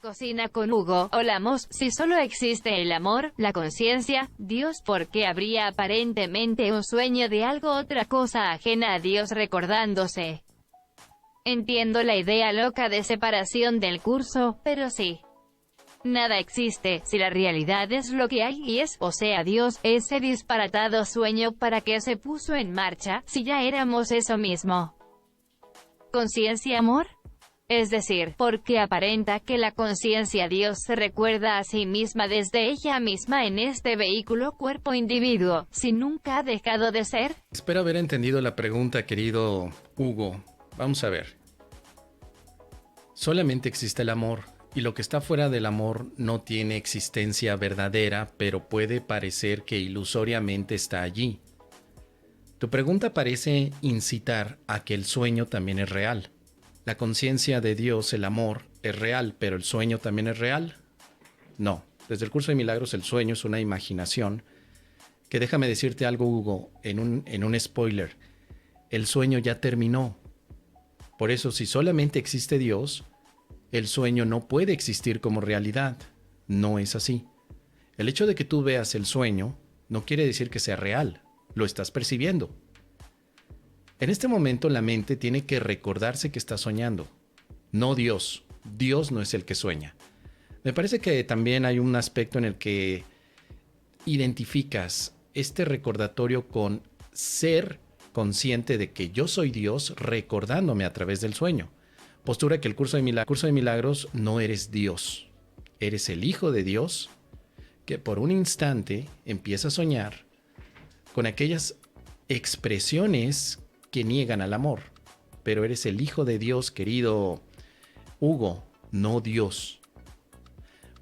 Cocina con Hugo. Hola Mos, si solo existe el amor, la conciencia, Dios, ¿por qué habría aparentemente un sueño de algo otra cosa ajena a Dios recordándose? Entiendo la idea loca de separación del curso, pero sí. Nada existe, si la realidad es lo que hay y es, o sea Dios, ese disparatado sueño para que se puso en marcha, si ya éramos eso mismo. ¿Conciencia amor? Es decir, porque aparenta que la conciencia Dios se recuerda a sí misma desde ella misma en este vehículo cuerpo-individuo, si nunca ha dejado de ser. Espero haber entendido la pregunta, querido Hugo. Vamos a ver. Solamente existe el amor, y lo que está fuera del amor no tiene existencia verdadera, pero puede parecer que ilusoriamente está allí. Tu pregunta parece incitar a que el sueño también es real. ¿La conciencia de Dios, el amor, es real, pero el sueño también es real? No. Desde el curso de milagros el sueño es una imaginación que, déjame decirte algo, Hugo, en un spoiler. El sueño ya terminó. Por eso, si solamente existe Dios, el sueño no puede existir como realidad. No es así. El hecho de que tú veas el sueño no quiere decir que sea real. Lo estás percibiendo. En este momento la mente tiene que recordarse que está soñando. No Dios. Dios no es el que sueña. Me parece que también hay un aspecto en el que identificas este recordatorio con ser consciente de que yo soy Dios recordándome a través del sueño. Postura que el curso de milagros no eres Dios. Eres el Hijo de Dios que por un instante empieza a soñar con aquellas expresiones que niegan al amor. Pero eres el Hijo de Dios, querido Hugo, no Dios.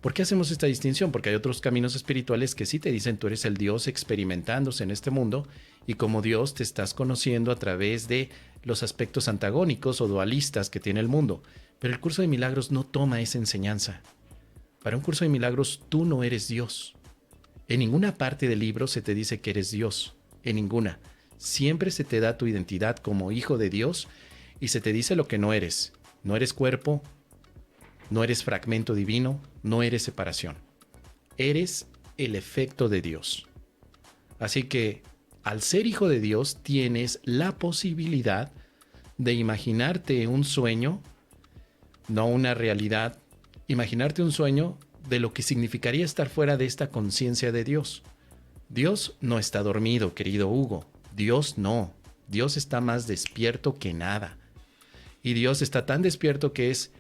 ¿Por qué hacemos esta distinción? Porque hay otros caminos espirituales que sí te dicen tú eres el Dios experimentándose en este mundo y como Dios te estás conociendo a través de los aspectos antagónicos o dualistas que tiene el mundo. Pero el curso de milagros no toma esa enseñanza. Para un curso de milagros tú no eres Dios. En ninguna parte del libro se te dice que eres Dios. En ninguna. Siempre se te da tu identidad como hijo de Dios y se te dice lo que no eres. No eres cuerpo, no eres fragmento divino, no eres separación. Eres el efecto de Dios. Así que, al ser hijo de Dios, tienes la posibilidad de imaginarte un sueño, no una realidad, imaginarte un sueño de lo que significaría estar fuera de esta conciencia de Dios. Dios no está dormido, querido Hugo. Dios no. Dios está más despierto que nada. Y Dios está tan despierto que es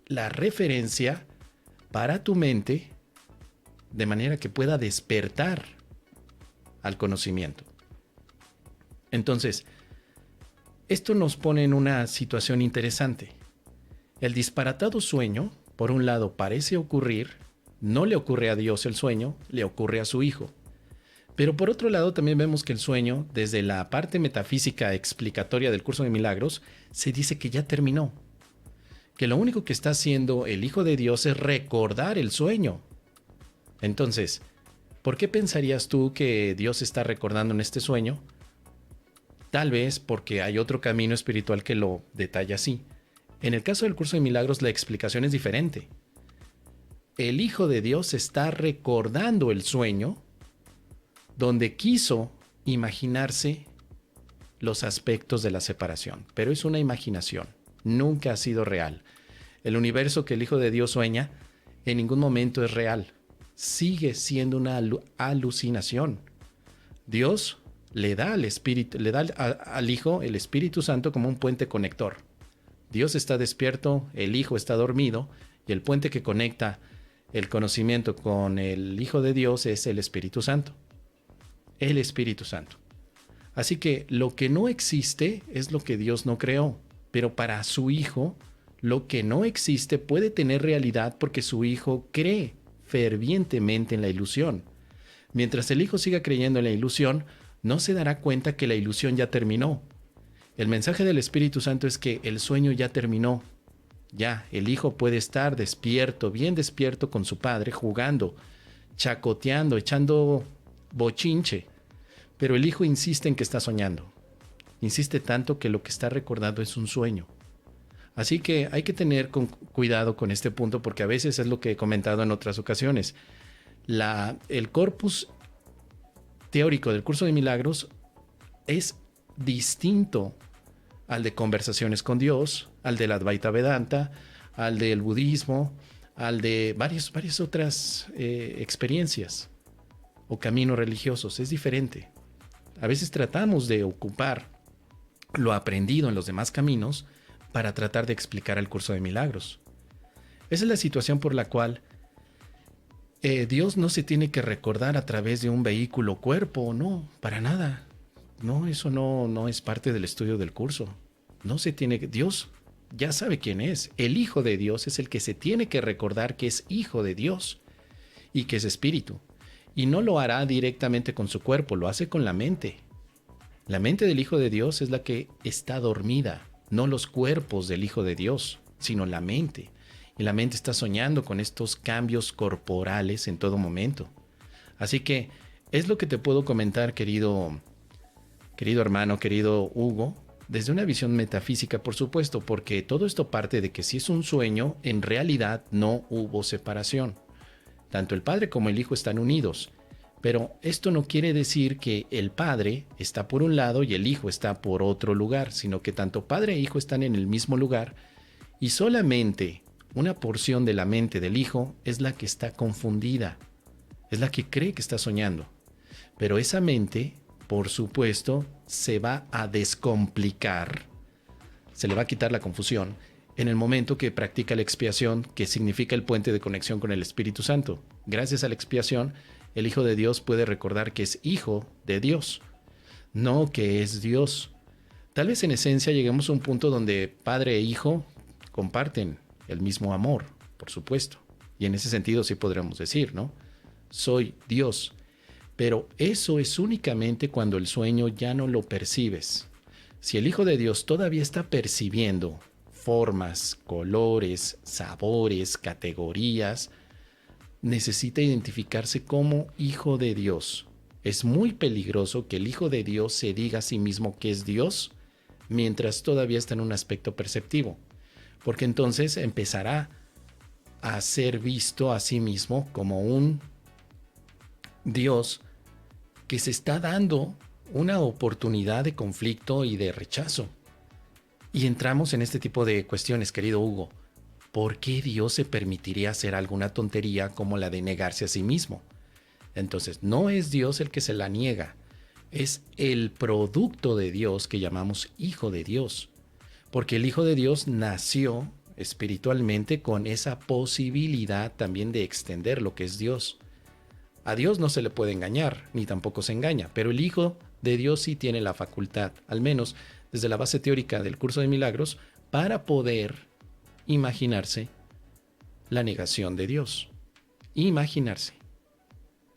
la referencia para tu mente de manera que pueda despertar al conocimiento. Entonces, esto nos pone en una situación interesante. El disparatado sueño, por un lado, parece ocurrir, no le ocurre a Dios el sueño, le ocurre a su Hijo. Pero por otro lado también vemos que el sueño, desde la parte metafísica explicatoria del curso de milagros, se dice que ya terminó. Que lo único que está haciendo el Hijo de Dios es recordar el sueño. Entonces, ¿por qué pensarías tú que Dios está recordando en este sueño? Tal vez porque hay otro camino espiritual que lo detalla así. En el caso del curso de milagros la explicación es diferente. El Hijo de Dios está recordando el sueño donde quiso imaginarse los aspectos de la separación, pero es una imaginación, nunca ha sido real. El universo que el Hijo de Dios sueña en ningún momento es real, sigue siendo una alucinación. Dios le da al Espíritu, le da al Hijo el Espíritu Santo como un puente conector. Dios está despierto, el Hijo está dormido y el puente que conecta el conocimiento con el Hijo de Dios es el Espíritu Santo. El Espíritu Santo. Así que lo que no existe es lo que Dios no creó, pero para su Hijo, lo que no existe puede tener realidad porque su Hijo cree fervientemente en la ilusión. Mientras el Hijo siga creyendo en la ilusión, no se dará cuenta que la ilusión ya terminó. El mensaje del Espíritu Santo es que el sueño ya terminó. Ya, el Hijo puede estar despierto, bien despierto con su Padre, jugando, chacoteando, echando bochinche, pero el Hijo insiste en que está soñando. Insiste tanto que lo que está recordando es un sueño. Así que hay que tener cuidado con este punto porque a veces es lo que he comentado en otras ocasiones. El corpus teórico del curso de milagros es distinto al de conversaciones con Dios, al del Advaita Vedanta, al del budismo, al de varias otras experiencias o caminos religiosos. Es diferente. A veces tratamos de ocupar lo aprendido en los demás caminos para tratar de explicar el curso de milagros. Esa es la situación por la cual Dios no se tiene que recordar a través de un vehículo cuerpo, no, para nada. No, eso no es parte del estudio del curso. No se tiene que, Dios ya sabe quién es. El Hijo de Dios es el que se tiene que recordar que es Hijo de Dios y que es espíritu. Y no lo hará directamente con su cuerpo, lo hace con la mente. La mente del Hijo de Dios es la que está dormida, no los cuerpos del Hijo de Dios, sino la mente. Y la mente está soñando con estos cambios corporales en todo momento. Así que es lo que te puedo comentar, querido hermano, querido Hugo, desde una visión metafísica, por supuesto, porque todo esto parte de que si es un sueño, en realidad no hubo separación. Tanto el Padre como el Hijo están unidos. Pero esto no quiere decir que el Padre está por un lado y el Hijo está por otro lugar, sino que tanto Padre e Hijo están en el mismo lugar y solamente una porción de la mente del Hijo es la que está confundida, es la que cree que está soñando. Pero esa mente, por supuesto, se va a descomplicar, se le va a quitar la confusión en el momento que practica la expiación, que significa el puente de conexión con el Espíritu Santo. Gracias a la expiación, el Hijo de Dios puede recordar que es Hijo de Dios, no que es Dios. Tal vez en esencia lleguemos a un punto donde Padre e Hijo comparten el mismo amor, por supuesto. Y en ese sentido sí podríamos decir, ¿no? Soy Dios. Pero eso es únicamente cuando el sueño ya no lo percibes. Si el Hijo de Dios todavía está percibiendo formas, colores, sabores, categorías, necesita identificarse como Hijo de Dios. Es muy peligroso que el Hijo de Dios se diga a sí mismo que es Dios mientras todavía está en un aspecto perceptivo, porque entonces empezará a ser visto a sí mismo como un Dios que se está dando una oportunidad de conflicto y de rechazo. Y entramos en este tipo de cuestiones, querido Hugo. ¿Por qué Dios se permitiría hacer alguna tontería como la de negarse a sí mismo? Entonces, no es Dios el que se la niega, es el producto de Dios que llamamos Hijo de Dios. Porque el Hijo de Dios nació espiritualmente con esa posibilidad también de extender lo que es Dios. A Dios no se le puede engañar, ni tampoco se engaña, pero el Hijo de Dios sí tiene la facultad, al menos desde la base teórica del curso de milagros, para poder imaginarse la negación de Dios. Imaginarse.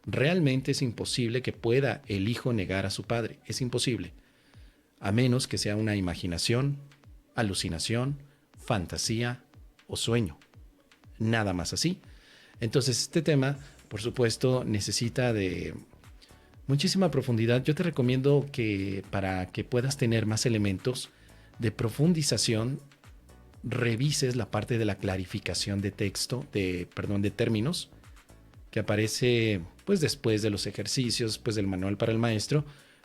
Realmente es imposible que pueda el Hijo negar a su Padre. Es imposible. A menos que sea una imaginación, alucinación, fantasía o sueño. Nada más así. Entonces este tema, por supuesto, necesita de muchísima profundidad. Yo te recomiendo que para que puedas tener más elementos de profundización, revises la parte de la clarificación de texto, de términos, que aparece pues después de los ejercicios, pues del manual para el maestro,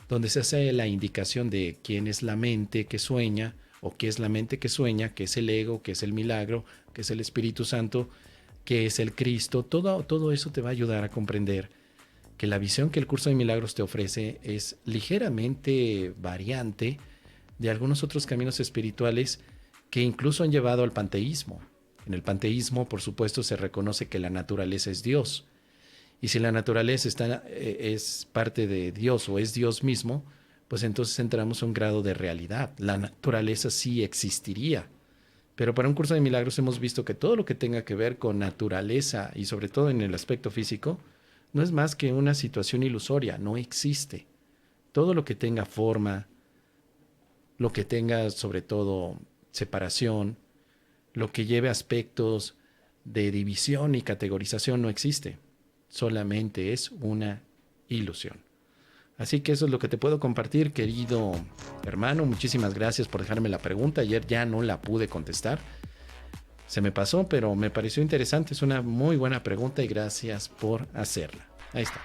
donde se hace la indicación de quién es la mente que sueña, o qué es la mente que sueña, qué es el ego, qué es el milagro, qué es el Espíritu Santo, qué es el Cristo. Todo eso te va a ayudar a comprender que la visión que el curso de milagros te ofrece es ligeramente variante de algunos otros caminos espirituales que incluso han llevado al panteísmo. En el panteísmo, por supuesto, se reconoce que la naturaleza es Dios. Y si la naturaleza es parte de Dios o es Dios mismo, pues entonces entramos a un grado de realidad. La naturaleza sí existiría. Pero para un curso de milagros hemos visto que todo lo que tenga que ver con naturaleza y sobre todo en el aspecto físico, no es más que una situación ilusoria, no existe. Todo lo que tenga forma, lo que tenga sobre todo separación, lo que lleve aspectos de división y categorización no existe. Solamente es una ilusión. Así que eso es lo que te puedo compartir, querido hermano. Muchísimas gracias por dejarme la pregunta. Ayer ya no la pude contestar. Se me pasó, pero me pareció interesante. Es una muy buena pregunta y gracias por hacerla. Ahí está.